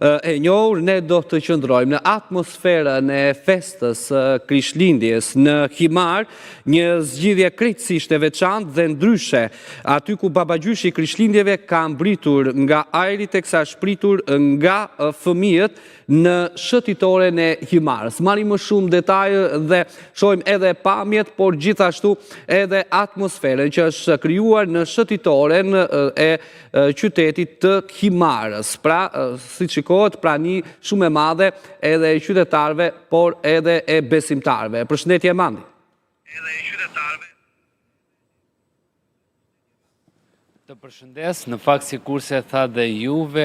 e njohur, ne do të qëndrojmë në atmosferën e festës Krishtlindjes në Himar, një zgjidhje krejtësisht e veçantë dhe ndryshe, aty ku babagjyshi i Krishtlindjeve ka mbritur nga ajri teksa shpritur nga fëmijët në shëtitoren e Himarës. Marrim më shumë detaje dhe shohim edhe pamjet, por gjithashtu edhe atmosferën që është krijuar në shëtitoren e qytetit të Himarës. Pra, si shikohet, prani shumë e madhe edhe e qytetarëve, por edhe e besimtarëve. Përshëndetje Mandi. Edhe e qytetarëve. Të përshëndes, në fakt si kurse tha dhe juve,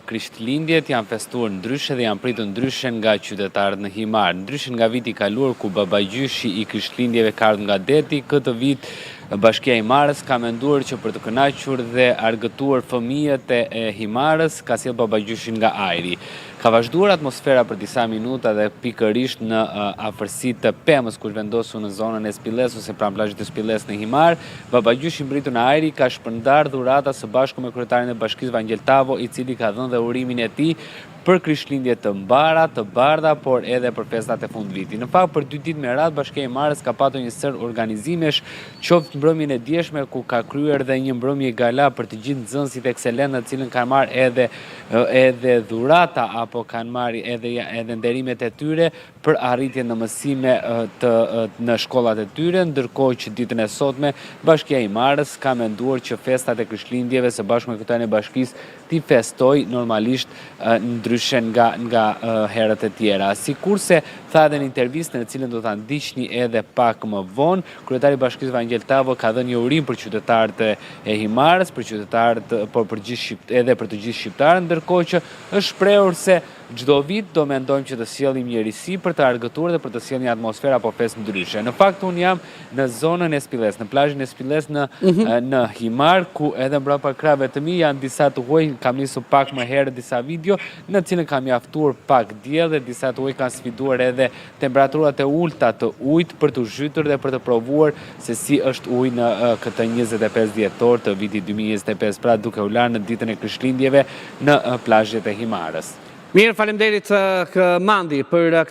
Krishtlindjet janë festuar ndryshe dhe janë pritur ndryshe nga qytetarët në Himar. Ndryshe nga viti kaluar ku babagjyshi i Krishtlindjeve ka ardhur nga deti, këtë vit Bashkia e Himarës ka menduar që për të kënaqur dhe argëtuar fëmijët e Himarës ka sjell babagjyshin nga ajri. Ka vazhduar atmosfera për disa minuta dhe pikërisht në afërsi të pemës kur vendosur në zonën e Spilles ose pranë plazhit të Spilles në Himar, babagjyshi mbritur në ajri ka shpërndar dhurata së bashku me kryetarin e bashkisë Vangel Tavo, i cili ka dhënë dhe urimin e tij për Krishtlindje të mbara, të bardha, por edhe për festat e fundvitit. Në fakt, për 2 ditë me radhë, Bashkia e Himarës ka patur një sër organizimesh, qoftë mbrëmjen e dieshme ku ka kryer dhe një mbrëmje gala për të gjithë nxënësit ekselentë, në cilën kanë marrë edhe dhurata apo kanë marrë edhe nderimet e tyre për arritjen në mësime në shkollat e tyre, ndërkohë që ditën e sotme Bashkia e Himarës ka menduar që festat e Krishtlindjeve së bashku me kryetarin e bashkisë ti festoj normalisht ndryshe nga herët e tjera. Sikurse tha edhe në intervistë në cilën do ta ndiqni edhe pak më vonë, kryetari i bashkisë Vangel Tavo ka dhënë një urim për qytetarët e Himarës, për qytetarët, por edhe për të gjithë shqiptarët, ndërkohë që është shprehur se çdo vit do mendojmë që të sjellim njërisi për të argëtuar dhe për të sjellë një atmosferë apo festë ndryshe. Në fakt unë jam në zonën e Spilles, në plazhin e Spilles në Himar, ku edhe mbrapa krahëve të mi janë disa të huaj, kam nisur pak më herë disa video në cilën kam mjaftuar pak diell dhe disa të huaj kanë sfiduar edhe temperaturat e ulta të ujit për të zhytur dhe për të provuar se si është uji në këtë 25 dhjetor të vitit 2025, pra duke u larë në ditën e Krishtlindjeve në plazhet e Himarës. Mirë, faleminderit Mandi për